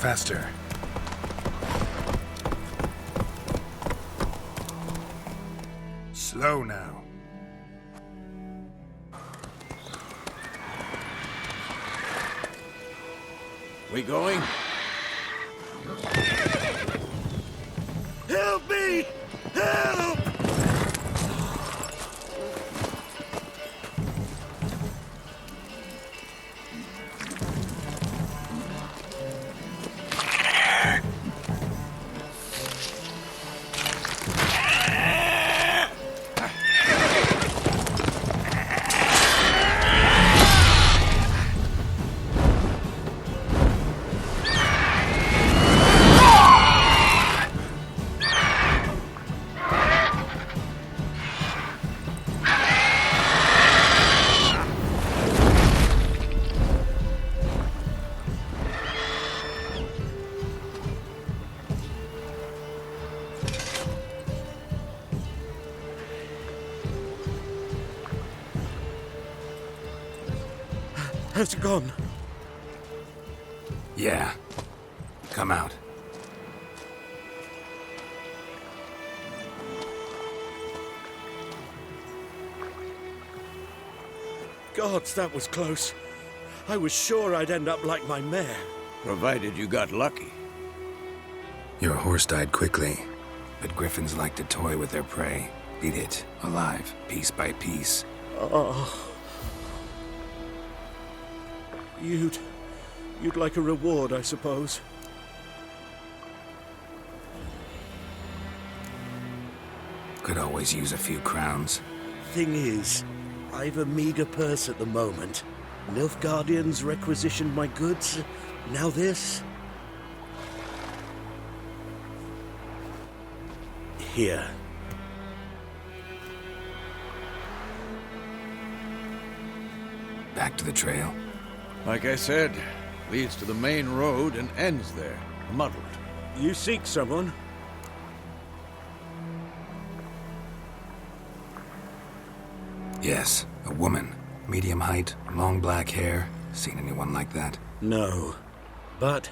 faster. Slow now. We going? Help me! Help! How's it gone? Yeah. Come out. Gods, that was close. I was sure I'd end up like my mare. Provided you got lucky. Your horse died quickly, but griffins like to toy with their prey. Eat it, alive, piece by piece. Oh. You'd like a reward, I suppose. Could always use a few crowns. Thing is, I've a meager purse at the moment. Nilfgaardians requisitioned my goods. Now this. Here. Back to the trail. Like I said, leads to the main road and ends there, muddled. You seek someone? Yes, a woman. Medium height, long black hair. Seen anyone like that? No. But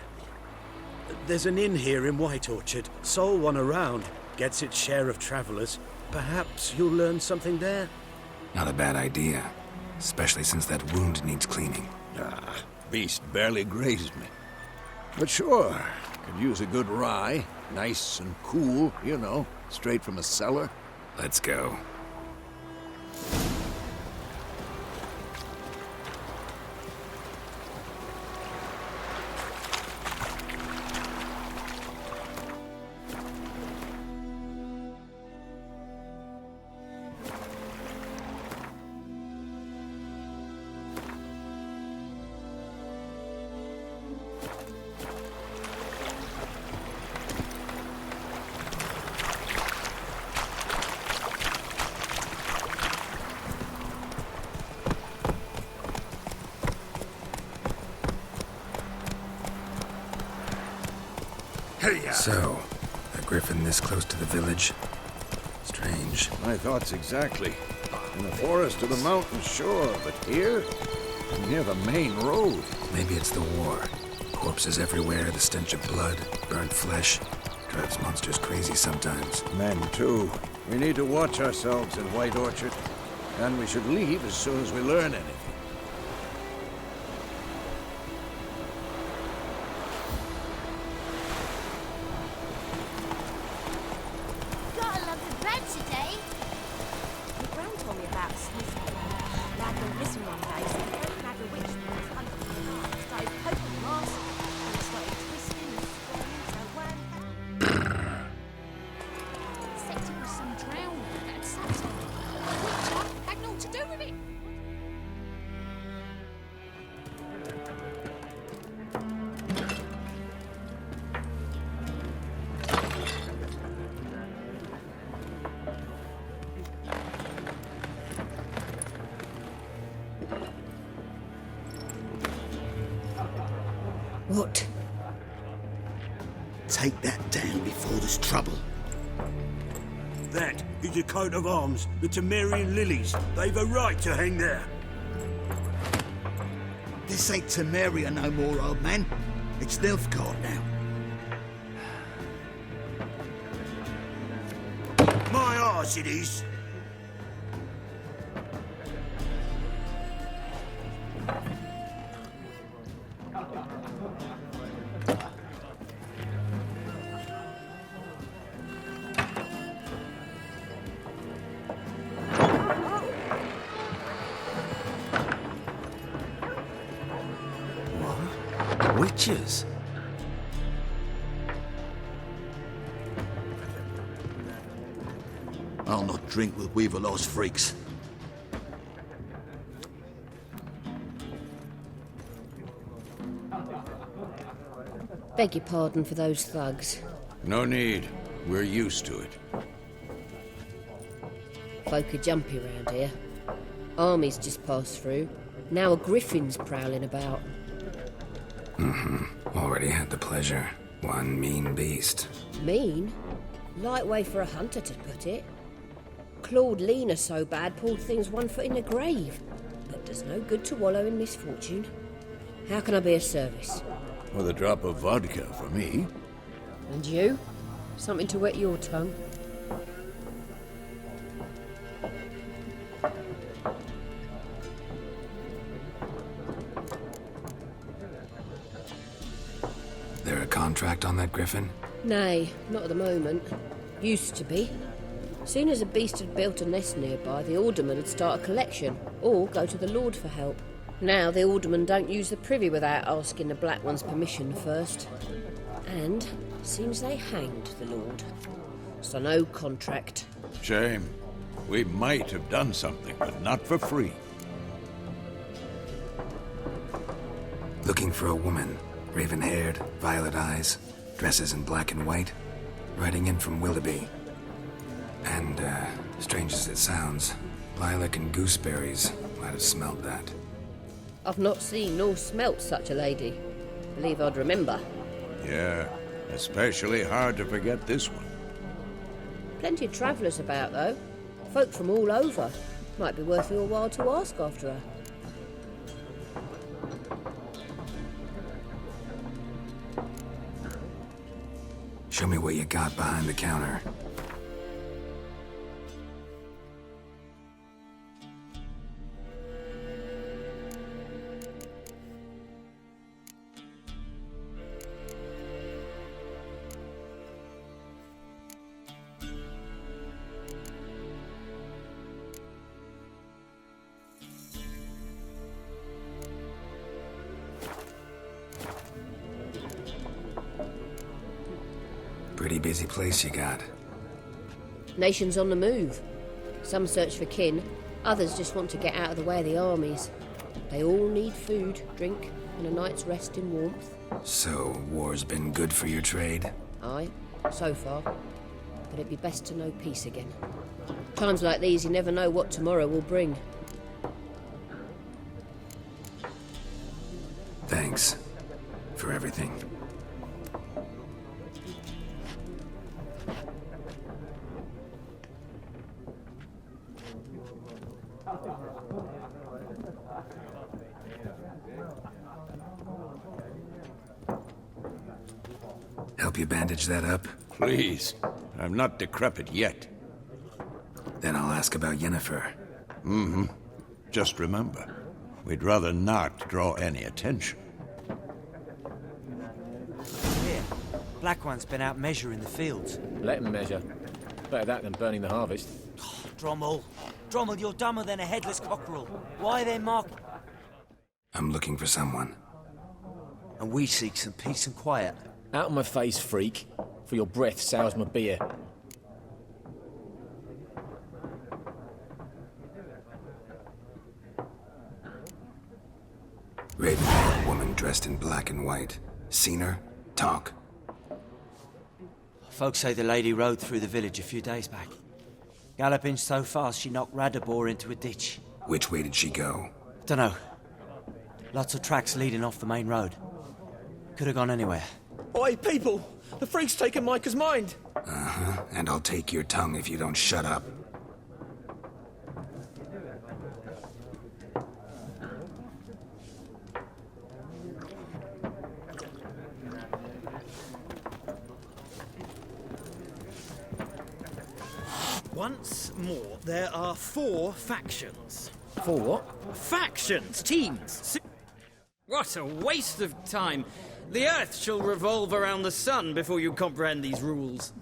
there's an inn here in White Orchard. Sole one around. Gets its share of travelers. Perhaps you'll learn something there? Not a bad idea. Especially since that wound needs cleaning. Ah, beast barely grazed me. But sure, could use a good rye. Nice and cool, you know, straight from a cellar. Let's go. So, a griffin this close to the village? Strange. My thoughts exactly. In the forest or the mountains, sure, but here? Near the main road. Maybe it's the war. Corpses everywhere, the stench of blood, burnt flesh. Drives monsters crazy sometimes. Men, too. We need to watch ourselves in White Orchard. And we should leave as soon as we learn anything. Gotta love the bread today. My gran told me about Smith. Dad went missing one day, so he don't have a witch was hunting for the night. Started poking the last and it started twisting and squirming, so when except it was some drowning that had sat on it. The witcher had naught to do with it. What? Take that down before there's trouble. That is a coat of arms, the Temerian lilies. They've a right to hang there. This ain't Temeria no more, old man. It's Nilfgaard now. My arse it is. Witches? I'll not drink with Weaverlaw's freaks. Beg your pardon for those thugs. No need. We're used to it. Folk are jumpy round here. Armies just passed through. Now a griffin's prowling about. Already had the pleasure. One mean beast. Mean? Light way for a hunter to put it. Clawed Lena so bad, poor thing's 1 foot in the grave. But does no good to wallow in misfortune. How can I be of service? With a drop of vodka for me. And you? Something to wet your tongue? There a contract on that griffin? Nay, not at the moment. Used to be. Soon as a beast had built a nest nearby, the alderman would start a collection, or go to the Lord for help. Now the aldermen don't use the privy without asking the Black One's permission first. And seems they hanged the Lord. So no contract. Shame. We might have done something, but not for free. Looking for a woman. Raven-haired, violet eyes, dresses in black and white. Riding in from Willoughby. And, strange as it sounds, lilac and gooseberries might have smelled that. I've not seen nor smelt such a lady. Believe I'd remember. Yeah, especially hard to forget this one. Plenty of travellers about, though. Folk from all over. Might be worth your while to ask after her. Show me what you got behind the counter. Pretty busy place you got. Nations on the move. Some search for kin, others just want to get out of the way of the armies. They all need food, drink, and a night's rest in warmth. So, war's been good for your trade? Aye, so far. But it'd be best to know peace again. Times like these, you never know what tomorrow will bring. Thanks. For everything. Help you bandage that up? Please. I'm not decrepit yet. Then I'll ask about Yennefer. Just remember, we'd rather not draw any attention. Here, Black One's been out measuring the fields. Let him measure. Better that than burning the harvest. Drommel, you're dumber than a headless cockerel. Why they mark? I'm looking for someone. And we seek some peace and quiet. Out of my face, freak. For your breath sours my beer. Raven-haired woman dressed in black and white. Seen her? Talk. Folks say the lady rode through the village a few days back. Galloping so fast she knocked Radabor into a ditch. Which way did she go? Dunno. Lots of tracks leading off the main road. Could have gone anywhere. Oi, people! The freak's taken Micah's mind! Uh-huh. And I'll take your tongue if you don't shut up. Once more, there are 4 factions. For what? Factions! Teams! What a waste of time! The Earth shall revolve around the sun before you comprehend these rules.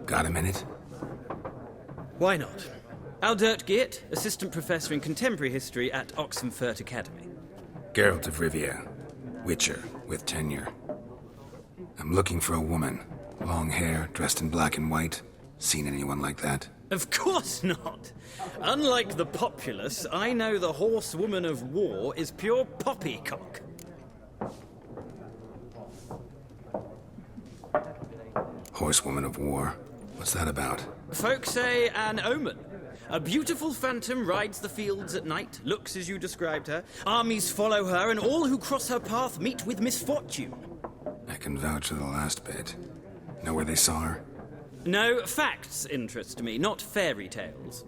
Got a minute? Why not? Aldert Geert, Assistant Professor in Contemporary History at Oxenfurt Academy. Geralt of Rivia. Witcher, with tenure. I'm looking for a woman. Long hair, dressed in black and white. Seen anyone like that? Of course not! Unlike the populace, I know the horsewoman of war is pure poppycock. Horsewoman of war? What's that about? Folk say an omen. A beautiful phantom rides the fields at night, looks as you described her. Armies follow her, and all who cross her path meet with misfortune. I can vouch for the last bit. Know where they saw her? No, facts interest me, not fairy tales.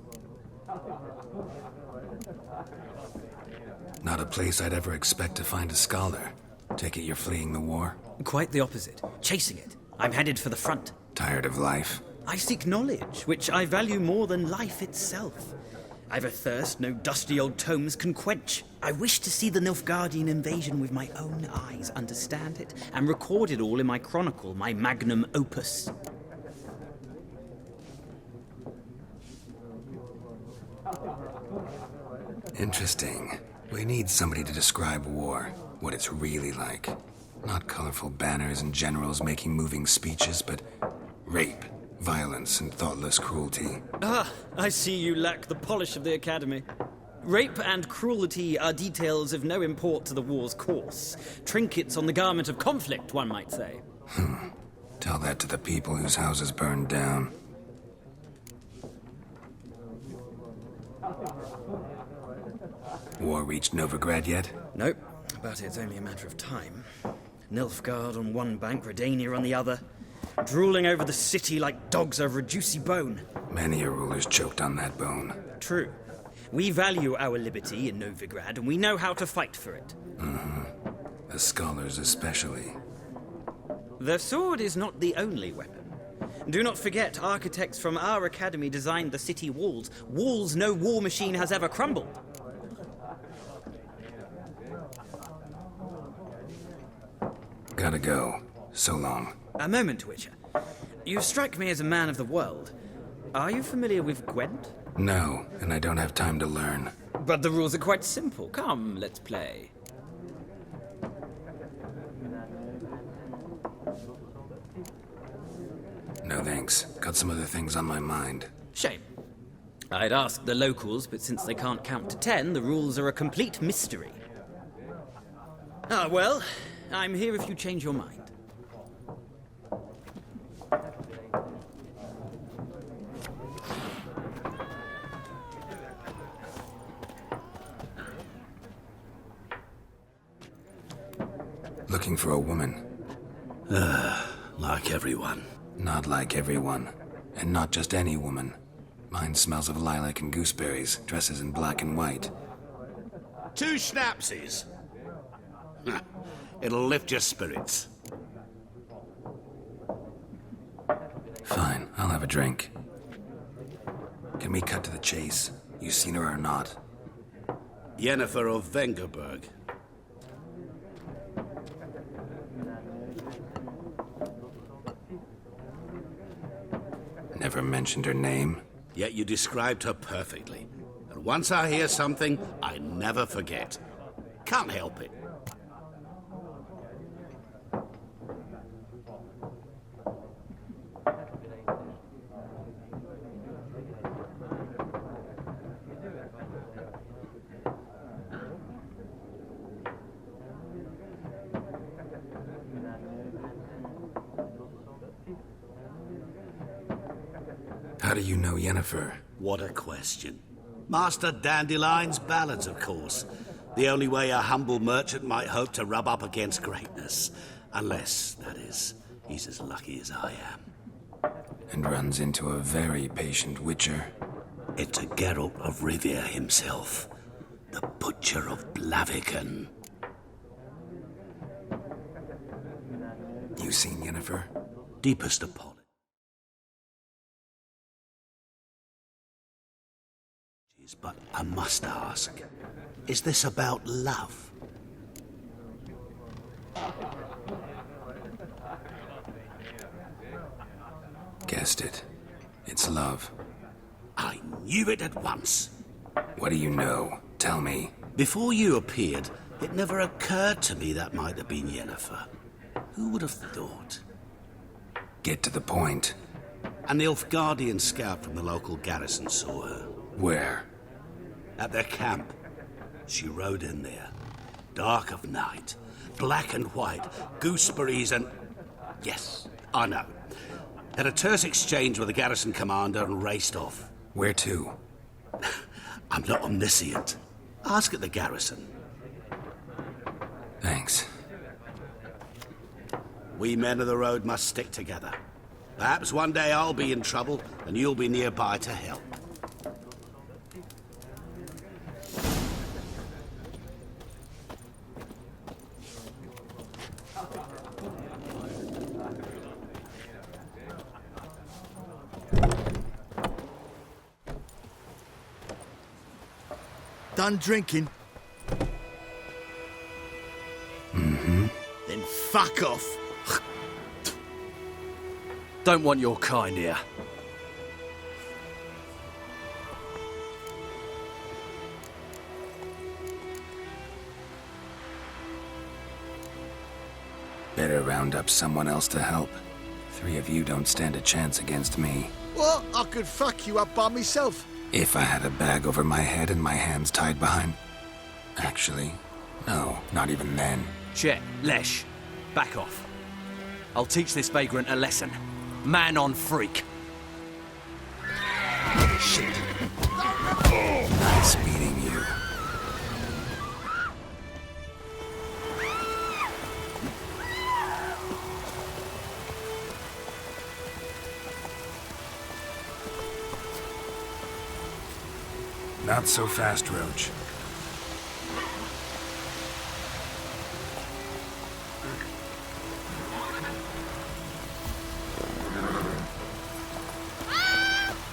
Not a place I'd ever expect to find a scholar. Take it you're fleeing the war? Quite the opposite. Chasing it. I'm headed for the front. Tired of life? I seek knowledge, which I value more than life itself. I've a thirst no dusty old tomes can quench. I wish to see the Nilfgaardian invasion with my own eyes, understand it, and record it all in my chronicle, my magnum opus. Interesting. We need somebody to describe war, what it's really like. Not colorful banners and generals making moving speeches, but rape, violence, and thoughtless cruelty. Ah, I see you lack the polish of the Academy. Rape and cruelty are details of no import to the war's course. Trinkets on the garment of conflict, one might say. Tell that to the people whose houses burned down. War reached Novigrad yet? Nope, but it's only a matter of time. Nilfgaard on one bank, Redania on the other. Drooling over the city like dogs over a juicy bone. Many a ruler's choked on that bone. True. We value our liberty in Novigrad, and we know how to fight for it. The scholars especially. The sword is not the only weapon. Do not forget, architects from our academy designed the city walls. Walls no war machine has ever crumbled. Gotta go. So long. A moment, Witcher. You strike me as a man of the world. Are you familiar with Gwent? No, and I don't have time to learn. But the rules are quite simple. Come, let's play. No thanks. Got some other things on my mind. Shame. I'd ask the locals, but since they can't count to 10, the rules are a complete mystery. Ah, well, I'm here if you change your mind. Looking for a woman. Like everyone. Not like everyone. And not just any woman. Mine smells of lilac and gooseberries, dresses in black and white. 2 schnapsies. It'll lift your spirits. Fine, I'll have a drink. Can we cut to the chase? You seen her or not? Yennefer of Vengerberg. Never mentioned her name. Yet you described her perfectly. And once I hear something, I never forget. Can't help it. How do you know Yennefer? What a question. Master Dandelion's ballads, of course. The only way a humble merchant might hope to rub up against greatness. Unless, that is, he's as lucky as I am. And runs into a very patient witcher. It's a Geralt of Rivia himself. The Butcher of Blaviken. You seen Yennefer? Deepest apology. but I must ask, is this about love? Guessed it. It's love. I knew it at once. What do you know? Tell me. Before you appeared, it never occurred to me that might have been Yennefer. Who would have thought? Get to the point. An Nilfgaardian scout from the local garrison saw her. Where? At their camp. She rode in there. Dark of night. Black and white. Gooseberries and... Yes, I know. Had a terse exchange with the garrison commander and raced off. Where to? I'm not omniscient. Ask at the garrison. Thanks. We men of the road must stick together. Perhaps one day I'll be in trouble and you'll be nearby to help. Done drinking? Mm-hmm. Then fuck off. Don't want your kind here. Better round up someone else to help. 3 of you don't stand a chance against me. What? I could fuck you up by myself. If I had a bag over my head and my hands tied behind... Actually, no, not even then. Chet, Lesh, back off. I'll teach this vagrant a lesson. Man on freak. Shit. Nice meeting you. Not so fast, Roach.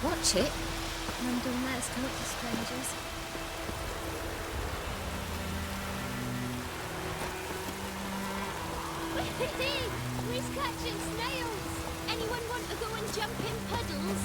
Watch it. London let's talk to strangers. We're catching snails. Anyone want to go and jump in puddles?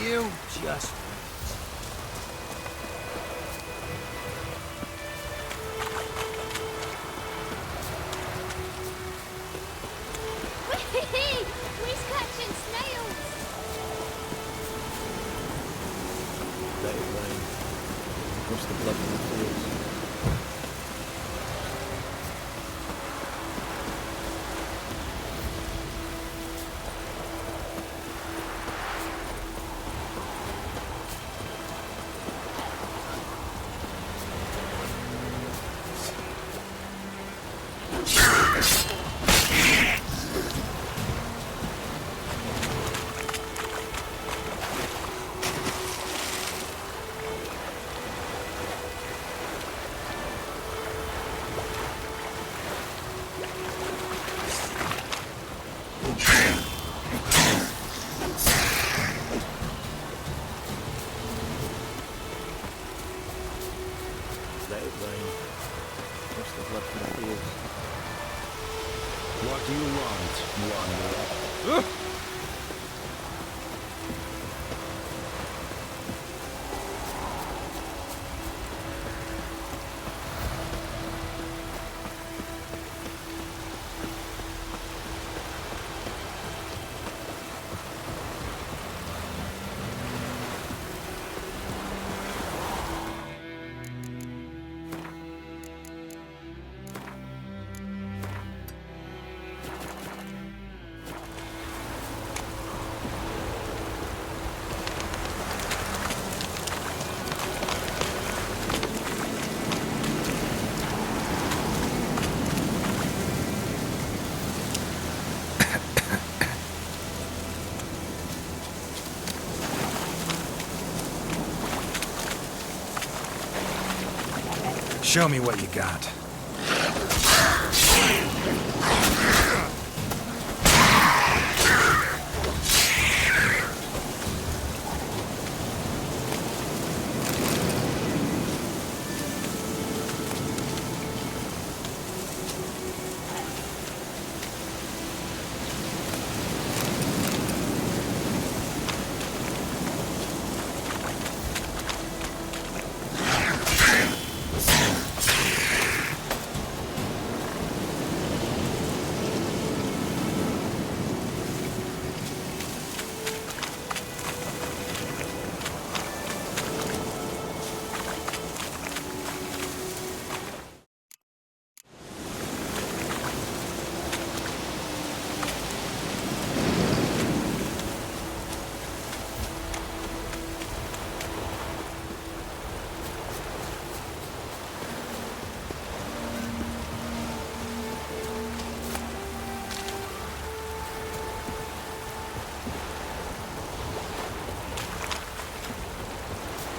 You just... We're catching snails. Let it rain. What's the blood in the fields? Let it rain. What's the blood for the fields? What do you want, wanderer? Show me what you got.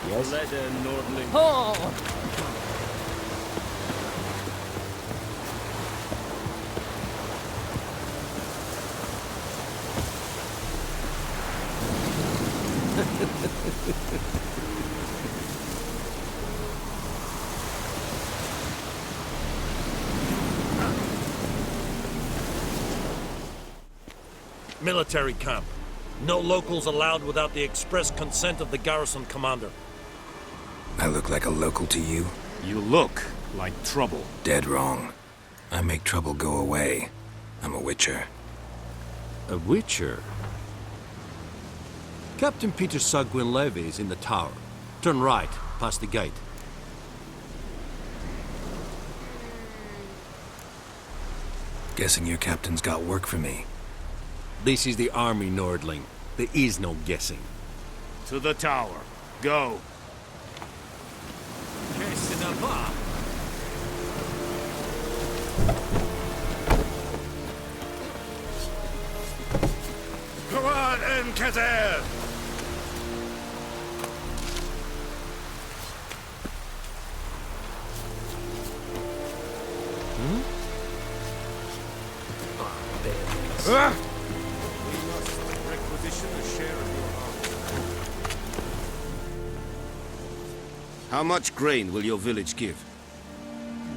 Yes? Leather, Nordling. Military camp. No locals allowed without the express consent of the garrison commander. I look like a local to you? You look like trouble. Dead wrong. I make trouble go away. I'm a witcher. A witcher? Captain Peter Sagwin Levy is in the tower. Turn right, past the gate. Guessing your captain's got work for me. This is the army, Nordling. There is no guessing. To the tower. Go. Come on, Encater! Requisition a share of your How much grain will your village give?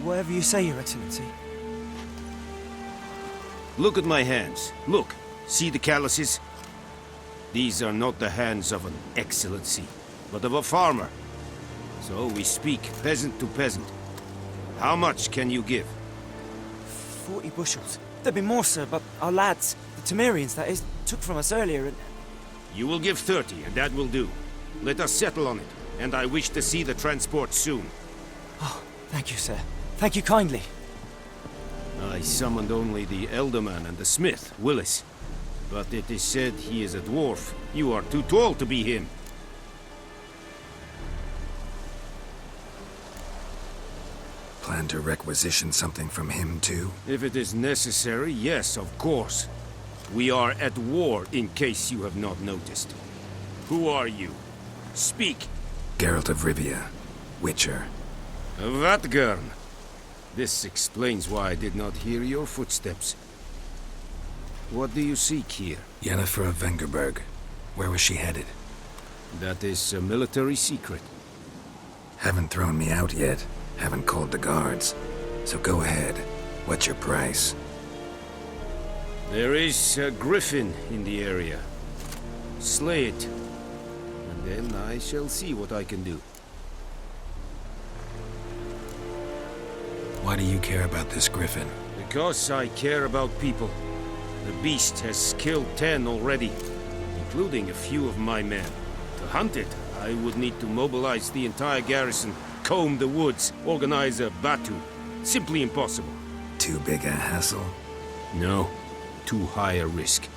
Whatever you say, Your Excellency. Look at my hands. Look. See the calluses? These are not the hands of an excellency, but of a farmer. So we speak peasant to peasant. How much can you give? 40 bushels. There'd be more, sir, but our lads, the Temerians, that is, took from us earlier and... You will give 30, and that will do. Let us settle on it, and I wish to see the transport soon. Oh, thank you, sir. Thank you kindly. I summoned only the Elderman and the smith, Willis. But it is said he is a dwarf. You are too tall to be him. Plan to requisition something from him, too? If it is necessary, yes, of course. We are at war, in case you have not noticed. Who are you? Speak! Geralt of Rivia, Witcher. Vatgern. This explains why I did not hear your footsteps. What do you seek here? Yennefer of Vengerberg. Where was she headed? That is a military secret. Haven't thrown me out yet. Haven't called the guards. So go ahead. What's your price? There is a griffin in the area. Slay it, and then I shall see what I can do. Why do you care about this griffin? Because I care about people. The beast has killed 10 already, including a few of my men. To hunt it, I would need to mobilize the entire garrison, comb the woods, organize a batu. Simply impossible. Too big a hassle? No, too high a risk.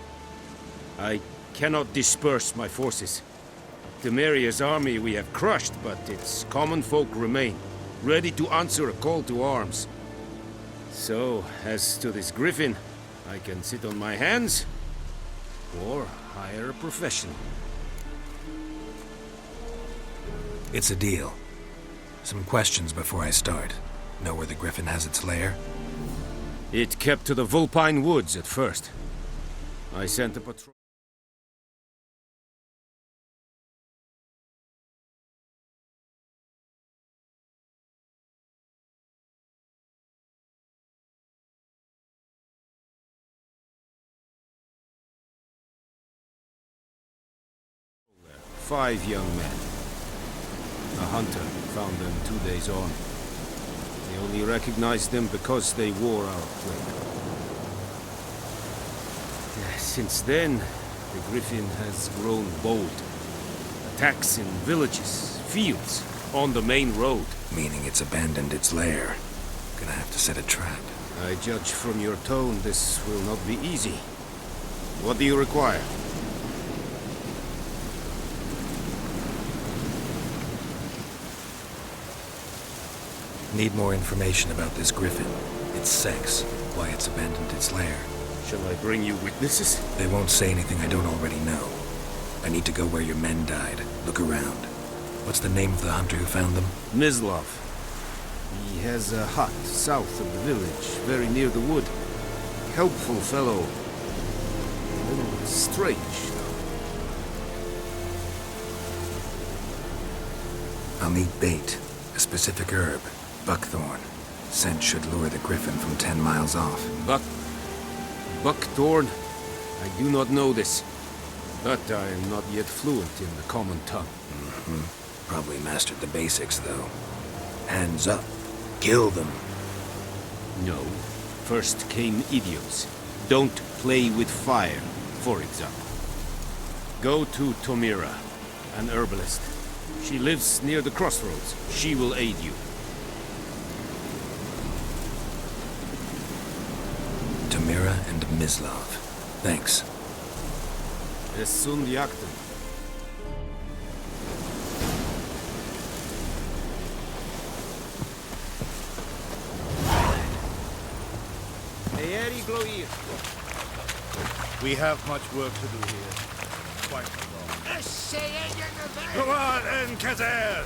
I cannot disperse my forces. Temeria's army we have crushed, but its common folk remain, ready to answer a call to arms. So, as to this griffin, I can sit on my hands, or hire a professional. It's a deal. Some questions before I start. Know where the griffin has its lair? It kept to the Vulpine Woods at first. I sent a patrol. Five young men. A hunter found them 2 days on. They only recognized them because they wore our plate. Since then, the griffin has grown bold. Attacks in villages, fields, on the main road. Meaning it's abandoned its lair. Gonna have to set a trap. I judge from your tone this will not be easy. What do you require? Need more information about this griffin. Its sex, why it's abandoned its lair. Shall I bring you witnesses? They won't say anything I don't already know. I need to go where your men died. Look around. What's the name of the hunter who found them? Mislav. He has a hut south of the village, very near the wood. Helpful fellow. A little strange, though. I'll need bait. A specific herb. Buckthorn. Scent should lure the griffin from 10 miles off. Buckthorn? I do not know this. But I am not yet fluent in the common tongue. Probably mastered the basics, though. Hands up. Kill them. No. First came idioms. Don't play with fire, for example. Go to Tomira, an herbalist. She lives near the crossroads. She will aid you. Tomira and Mislav. Thanks. Es sunt jagten. We have much work to do here. Quite a lot. Go on, Encazer!